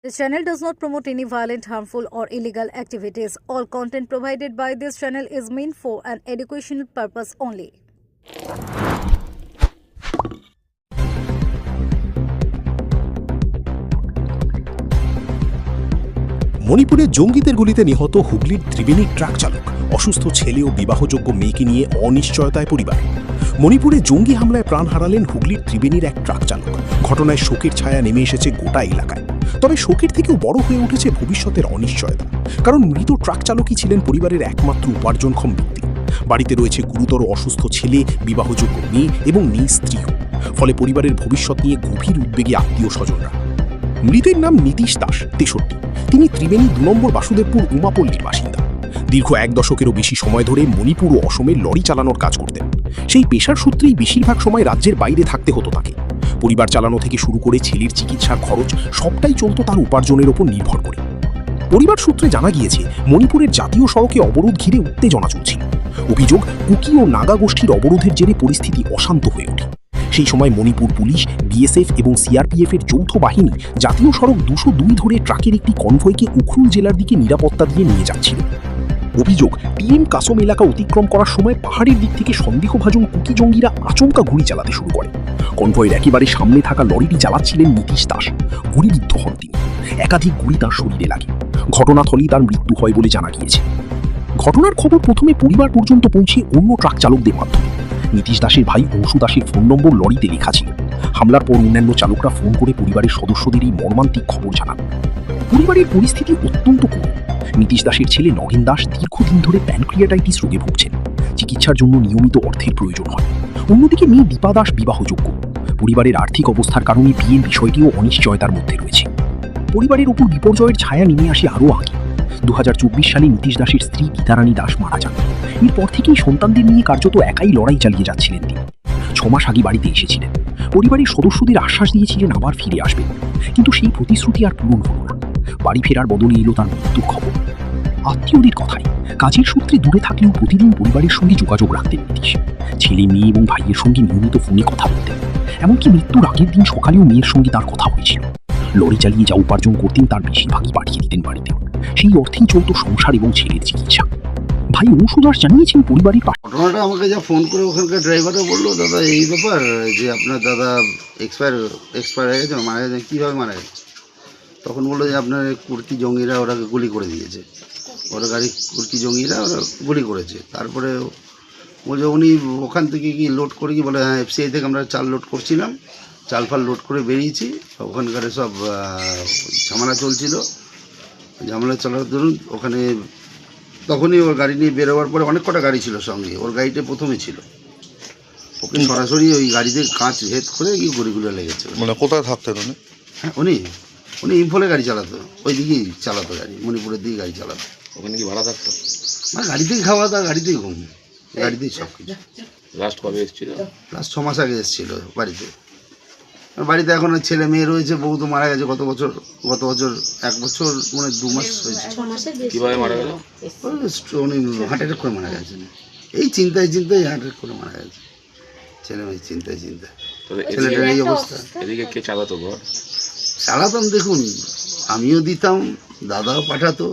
This channel does not promote any violent, harmful, or illegal activities. All content provided by this channel is meant for an educational purpose only. মণিপুরে জঙ্গিদের গুলিতে নিহত হুগলির ত্রিবেণীর truck চালক, অসুস্থ ছেলে ও বিবাহযোগ্য মেয়েকে নিয়ে অনিশ্চয়তায় পরিবার। মণিপুরে জঙ্গি হামলায় প্রাণ হারালেন হুগলির ত্রিবেণীর এক ট্রাক চালক। ঘটনায় শোকের ছায়া নেমে এসেছে গোটা এলাকায়। তবে শোকের থেকেও বড় হয়ে উঠেছে ভবিষ্যতের অনিশ্চয়তা, কারণ মৃত ট্রাক চালকই ছিলেন পরিবারের একমাত্র উপার্জনক্ষম ব্যক্তি। বাড়িতে রয়েছে গুরুতর অসুস্থ ছেলে, বিবাহযোগ্য মেয়ে এবং নেই স্ত্রীও। ফলে পরিবারের ভবিষ্যৎ নিয়ে গভীর উদ্বেগে আত্মীয় স্বজনরা। মৃতের নাম নীতিশ দাস, 63। তিনি ত্রিবেণী 2 নম্বর বাসুদেবপুর উমাপল্লীর বাসিন্দা। দীর্ঘ 1 দশকেরও বেশি সময় ধরে মণিপুর ও অসমে লরি চালানোর কাজ করতেন। সেই পেশার সূত্রেই বেশিরভাগ সময় রাজ্যের বাইরে থাকতে হতো তাকে। পরিবার চালানো থেকে শুরু করে ছেলের চিকিৎসার খরচ সবটাই চলত তার উপার্জনের ওপর নির্ভর করে। পরিবার সূত্রে জানা গিয়েছে, মণিপুরের জাতীয় সড়কে অবরোধ ঘিরে উত্তেজনা চলছিল। অভিযোগ, কুকি ও নাগা গোষ্ঠীর অবরোধের জেরে পরিস্থিতি অশান্ত হয়ে ওঠে। সেই সময় মণিপুর পুলিশ, বিএসএফ এবং সিআরপিএফের যৌথ বাহিনী জাতীয় সড়ক 202 ধরে ট্রাকের একটি কনভয়কে উখরুল জেলার দিকে নিরাপত্তা দিয়ে নিয়ে যাচ্ছিল। অভিযোগ, টিএম কাসম এলাকা অতিক্রম করার সময় পাহাড়ের দিক থেকে সন্দেহভাজন কুকি জঙ্গিরা আচমকা গুলি চালাতে শুরু করে। কনভয়ের একেবারে সামনে থাকা লরিটি চালাচ্ছিলেন নীতিশ দাস। গুলিবিদ্ধ হন তিনি। একাধিক গুলি তার শরীরে লাগে। ঘটনাস্থলেই তার মৃত্যু হয় বলে জানা গিয়েছে। ঘটনার খবর প্রথমে পরিবার পর্যন্ত পৌঁছে অন্য ট্রাক চালকদের মাধ্যমে। নীতিশ দাসের ভাই অংশু দাসের ফোন নম্বর লরিতে লেখা ছিল। হামলার পর অন্যান্য চালকরা ফোন করে পরিবারের সদস্যদের এই মর্মান্তিক খবর জানান। পরিবারের পরিস্থিতি অত্যন্ত করুণ। নীতিশ দাসের ছেলে নগেন দাস দীর্ঘদিন ধরে প্যানক্রিয়াটাইটিস রোগে ভুগছেন। চিকিৎসার জন্য নিয়মিত অর্থের প্রয়োজন হয়। অন্যদিকে মেয়ে দীপা দাস বিবাহযোগ্য। পরিবারের আর্থিক অবস্থার কারণে বিয়ের বিষয়টিও অনিশ্চয়তার মধ্যে রয়েছে। পরিবারের উপর বিপর্যয়ের ছায়া নেমে আসে আরও আগে। 2024 সালে নীতিশ দাসের স্ত্রী গীতারানী দাস মারা যান। এরপর থেকেই সন্তানদের নিয়ে কার্যত একাই লড়াই চালিয়ে যাচ্ছিলেন তিনি। 6 মাস আগে বাড়িতে এসেছিলেন। পরিবারের সদস্যদের আশ্বাস দিয়েছিলেন আবার ফিরে আসবেন, কিন্তু সেই প্রতিশ্রুতি আর পূরণ হল না। বাড়ি ফেরার বদলে এলো তার মৃত্যুর খবর। আত্মীয়দের কথায়, কাজের সূত্রে দূরে থাকলেও প্রতিদিন পরিবারের সঙ্গে যোগাযোগ রাখতেন নীতিশ। ছেলে, মেয়ে এবং ভাইয়ের সঙ্গে নিয়মিত ফোনে কথা বলতেন। এমনকি মৃত্যুর আগের দিন সকালেও মেয়ের সঙ্গে তার কথা হয়েছিল। লরি চালিয়ে যা উপার্জন করতেন তার বেশিরভাগই পাঠিয়ে দিতেন বাড়িতে। সেই অর্থেই চলত সংসার এবং ছেলের চিকিৎসা। ভাই অংশু দাস জানিয়েছেন, পরিবারের ঘটনাটা আমাকে যা ফোন করে ওখানকার ড্রাইভারও বললো, দাদা এই ব্যাপার যে আপনার দাদা এক্সপায়ার হয়ে গেছে, মারা গেছে। কীভাবে মারা গেছে? তখন বললো যে আপনার কুর্তি জঙ্গিরা ওরা গুলি করে দিয়েছে, ওরা গাড়ি কুর্তি জঙ্গিরা ওরা গুলি করেছে। তারপরে বলছে উনি ওখান থেকে কি লোড করে কি বলে, হ্যাঁ এফসিআই থেকে আমরা চাল লোড করছিলাম, চাল ফাল লোড করে বেরিয়েছি। ওখানকার সব ঝামেলা চলছিল। ঝামেলা চলার ধরুন ওখানে তখনই ওর গাড়ি নিয়ে বেরোবার পরে অনেক কটা গাড়ি ছিল সঙ্গে, ওর গাড়িটা প্রথমে ছিল। ওকে সরাসরি ওই গাড়িতে কাঁচ ভেদ করে গিয়ে গুলিগুলো লেগেছে। মানে কোথায় থাকতেন উনি? হ্যাঁ উনি ইম্ফলে গাড়ি চালাতো, ওই দিকেই চালাতো গাড়ি, মণিপুরের দিকে গাড়ি চালাতো। ওখানে কি ভাড়া থাকতো? মানে গাড়িতেই খাওয়া দাওয়া, গাড়িতেই ঘুম, গাড়িতেই সব কিছু। লাস্ট কবে এসেছিল? লাস্ট 6 মাস আগে এসেছিল বাড়িতে। বাড়িতে এখন ছেলে মেয়ে রয়েছে, বউ তো মারা গেছে গত বছর 1 বছর মানে 2 মাস হয়েছে। কিভাবে মারা গেল? উনি হার্ট অ্যাটাক করে মারা গেছেন। এই চিন্তায় হার্ট অ্যাটাক করে মারা গেছে। ছেলে মেয়ে চিন্তায় ছেলেটার এই অবস্থা। এদিকে কে চালাতো ঘর? চালাতাম, দেখুন আমিও দিতাম, দাদাও পাঠাতো,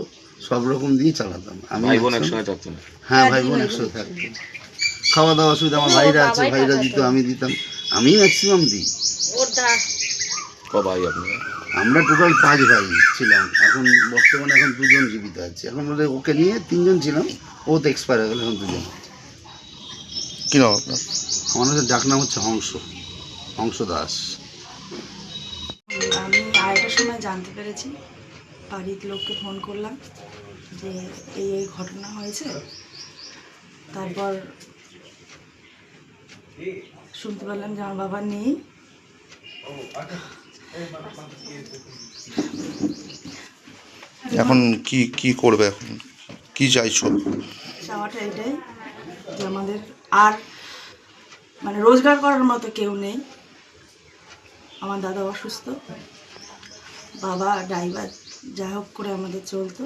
সব রকম দিয়ে চালাতাম। আমি ভাই বোন একসঙ্গে থাকতো? হ্যাঁ ভাই বোন একসাথে থাকতো। খাওয়া দাওয়া অসুবিধা, আমার ভাইরা আছে, ভাইরা দিত, আমি দিতাম, আমি ম্যাক্সিমাম দিই। ক ভাই আপনারা? আমরা টোটাল 5 ভাই ছিলাম। এখন বর্তমানে 2 জন জীবিত আছে। এখন বলে ওকে নিয়ে 3 জন ছিলাম, ও তো এক্সপায়ার হয়ে গেল, এখন 2 জন। কি নাম আপনার? আমার ডাক নাম হচ্ছে হংস দাস। আমি 2:30টার সময় জানতে পেরেছি, বাড়ির লোককে ফোন করলাম যে এই ঘটনা হয়েছে। তারপর শুনতে পারলাম যে আমার বাবা নেই। এখন কি করবে? এখন কি চাইছো? চাওয়াটা এটাই যে আমাদের আর মানে রোজগার করার মতো কেউ নেই। আমার দাদা অসুস্থ, বাবা ড্রাইভার, যা হোক করে আমাদের চলতো।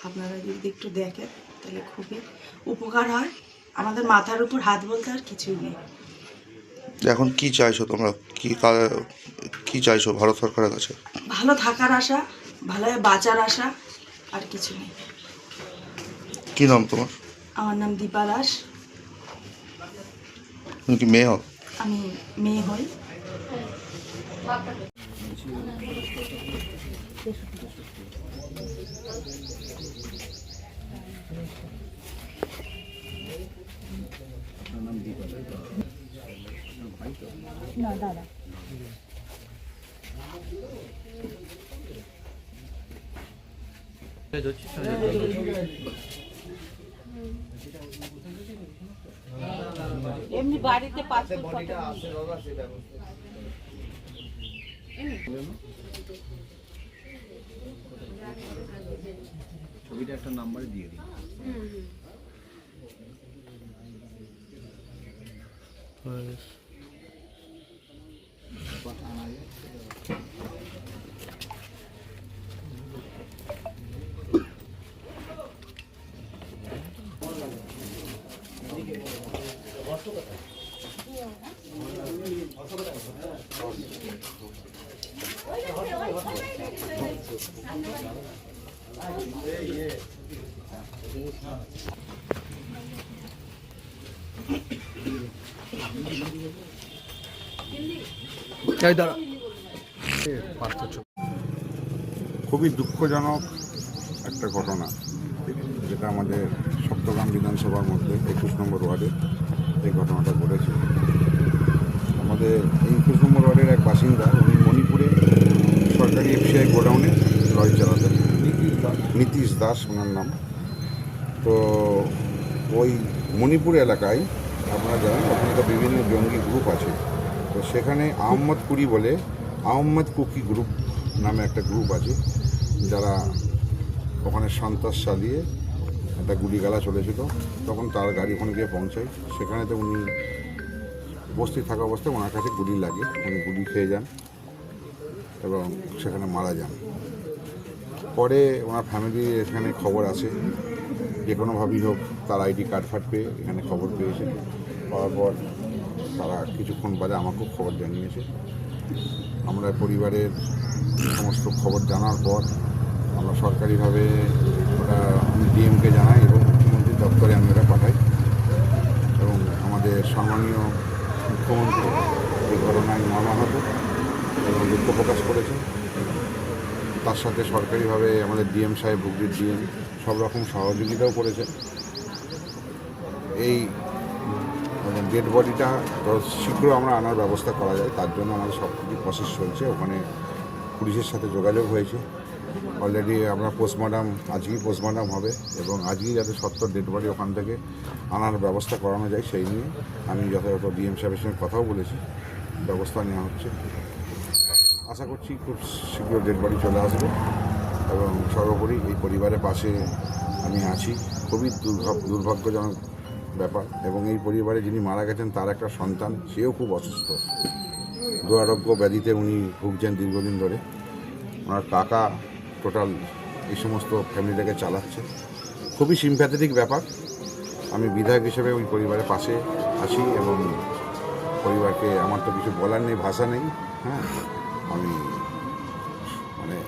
আপনারা যদি একটু দেখেন তাহলে খুবই উপকার হয়। আমাদের মাথার উপর হাত বলতে আর কিছুই নেই। এখন কি চাইছো তোমরা, কি চাইছো ভারত সরকারের কাছে? ভালো থাকার আশা, ভালোভাবে বাঁচার আশা, আর কিছু নেই। কি নাম তোমার? আমার নাম দীপা দাস। তুমি কি মেয়ে হও? আমি মেয়ে হই। এমনি বাড়িতে পাসপোর্ট ছবিটা একটা নাম্বারে দিয়ে দিন। খুবই দুঃখজনক একটা ঘটনা, যেটা আমাদের সপ্তগ্রাম বিধানসভার মধ্যে 21 নম্বর ওয়ার্ডে এই ঘটনাটা ঘটেছে। আমাদের এই 21 নম্বর ওয়ার্ডের এক বাসিন্দা, উনি মণিপুরে সরকারি এফসিআই গোডাউনে লরি চালাতেন। নীতিশ দাস ওনার নাম। তো ওই মণিপুর এলাকায় আপনারা জানেন ওখানে তো বিভিন্ন জঙ্গি গ্রুপ আছে। তো সেখানে আহম্মদ কুড়ি বলে আহম্মদ কুকি গ্রুপ নামে একটা গ্রুপ আছে, যারা ওখানে সন্ত্রাস চালিয়ে একটা গুলিগালা চলেছিল। তখন তার গাড়ি ওখানে গিয়ে পৌঁছায়। সেখানে তো উনি উপস্থিত থাকা অবস্থায় ওনার কাছে গুলি লাগে, উনি গুলি খেয়ে যান এবং সেখানে মারা যান। পরে ওনার ফ্যামিলি এখানে খবর আসে, যে কোনোভাবেই হোক তার আইডি কার্ড ফার্ড পেয়ে এখানে খবর পেয়েছে। পাওয়ার পর তারা কিছুক্ষণ বাদে আমাকেও খবর জানিয়েছে। আমরা পরিবারের সমস্ত খবর জানার পর আমরা সরকারিভাবে ওটা আমি ডিএমকে জানাই এবং মুখ্যমন্ত্রী দপ্তরে আমি ওটা পাঠাই। এবং আমাদের সম্মানীয় মুখ্যমন্ত্রী এই ঘটনায় মর্মাহত এবং দুঃখ প্রকাশ করেছেন। তার সাথে সরকারিভাবে আমাদের ডিএম সাহেব, হুগলির ডিএম সব রকম সহযোগিতাও করেছেন। এই ডেড বডিটা শীঘ্র আমরা আনার ব্যবস্থা করা যায়, তার জন্য আমাদের সব কিছু প্রসেস চলছে। ওখানে পুলিশের সাথে যোগাযোগ হয়েছে অলরেডি। আমরা পোস্টমর্টম আজকেই পোস্টমর্টম হবে এবং আজকেই যাতে সত্তর ডেড বডি ওখান থেকে আনার ব্যবস্থা করানো যায় সেই নিয়ে আমি যথাযথ ডিএম সাহেবের সঙ্গে কথাও বলেছি, ব্যবস্থা নেওয়া হচ্ছে। আশা করছি খুব শীঘ্র ডেড বডি চলে আসবে এবং সর্বোপরি এই পরিবারের পাশে আমি আছি। খুবই দুর্ভাগ্যজনক ব্যাপার। এবং এই পরিবারে যিনি মারা গেছেন তার একটা সন্তান, সেও খুব অসুস্থ, দুরারোগ্য ব্যাধিতে উনি ভুগছেন দীর্ঘদিন ধরে। ওনার কাকা টোটাল এই সমস্ত ফ্যামিলিটাকে চালাচ্ছে। খুবই সিম্প্যাথেটিক ব্যাপার। আমি বিধায়ক হিসেবে ওই পরিবারের পাশে আছি এবং পরিবারকে, আমার তো কিছু বলার নেই, ভাষা নেই। হ্যাঁ, আমি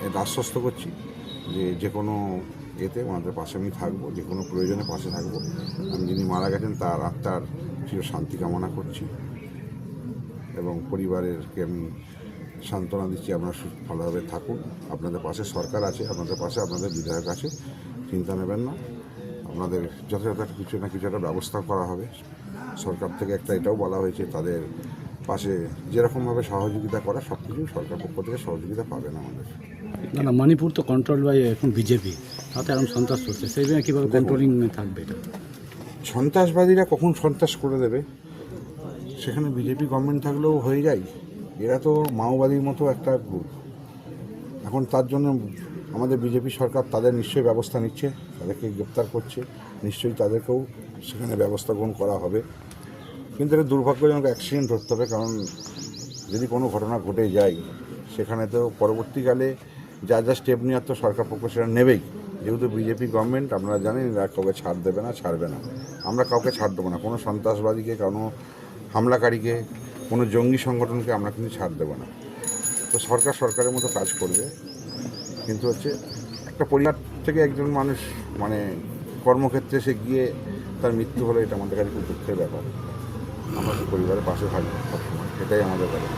এটা আশ্বস্ত করছি যে কোনো এতে ওনাদের পাশে আমি থাকবো, যে কোনো প্রয়োজনে পাশে থাকবো। আমি যিনি মারা গেছেন তার আত্মার চির শান্তি কামনা করছি এবং পরিবারেরকে আমি সান্ত্বনা দিচ্ছি, আপনারা ভালোভাবে থাকুন। আপনাদের পাশে সরকার আছে, আপনাদের পাশে আপনাদের বিধায়ক আছে, চিন্তা নেবেন না। আপনাদের যথাযথ কিছু না কিছু একটা ব্যবস্থা করা হবে। সরকার থেকে একটা এটাও বলা হয়েছে, তাদের পাশে যেরকমভাবে সহযোগিতা করা সব কিছু সরকার পক্ষ থেকে সহযোগিতা পাবেন আমাদের। না, মণিপুর তো কন্ট্রোল বাই এখন বিজেপি, তাতে এখন সন্ত্রাস করছে, সেই জন্য কীভাবে কন্ট্রোলিং থাকবে এটা? সন্ত্রাসবাদীরা কখন সন্ত্রাস করে দেবে, সেখানে বিজেপি গভর্নমেন্ট থাকলেও হয়ে যায়। এরা তো মাওবাদীর মতো একটা গ্রুপ। এখন তার জন্য আমাদের বিজেপি সরকার তাদের নিশ্চয়ই ব্যবস্থা নিচ্ছে, তাদেরকে গ্রেপ্তার করছে, নিশ্চয়ই তাদেরকেও সেখানে ব্যবস্থা গ্রহণ করা হবে। কিন্তু এটা দুর্ভাগ্যজনক অ্যাক্সিডেন্ট ধরতে হবে, কারণ যদি কোনো ঘটনা ঘটে যায় সেখানে তো পরবর্তীকালে যা যা স্টেপ নেওয়ার তো সরকার পক্ষ সেটা নেবেই। যেহেতু বিজেপি গভর্নমেন্ট, আপনারা জানেন এরা কাউকে ছাড় দেবে না, ছাড়বে না। আমরা কাউকে ছাড় দেবো না, কোনো সন্ত্রাসবাদীকে, কোনো হামলাকারীকে কোনো জঙ্গি সংগঠনকে আমরা কিন্তু ছাড় দেবো না। তো সরকার সরকারের মতো কাজ করবে, কিন্তু হচ্ছে একটা পরিবার থেকে একজন মানুষ মানে কর্মক্ষেত্রে সে গিয়ে তার মৃত্যু হলো, এটা আমাদের কাছে খুব দুঃখের ব্যাপার। আমরা পরিবারের পাশে থাকবো সবসময়, এটাই আমাদের ব্যাপার।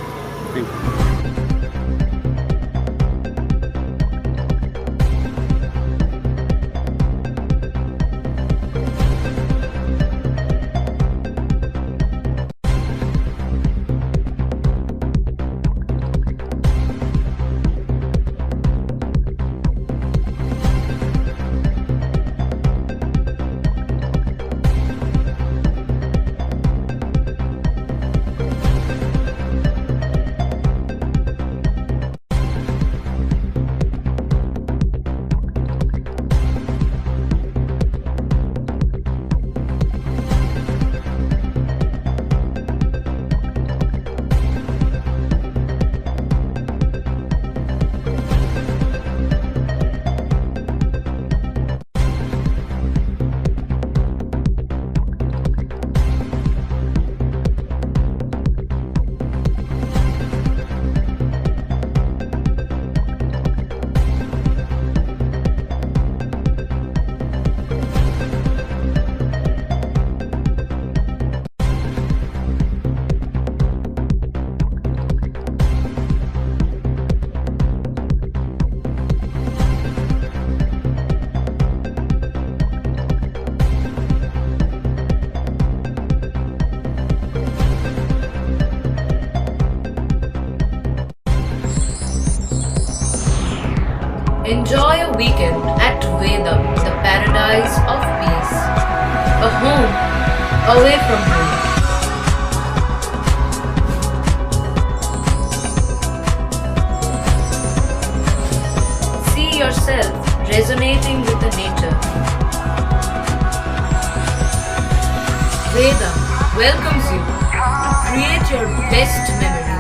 Enjoy a weekend at Vedam, the paradise of peace. A home away from home. See yourself resonating with the nature. Vedam welcomes you to create your best memories.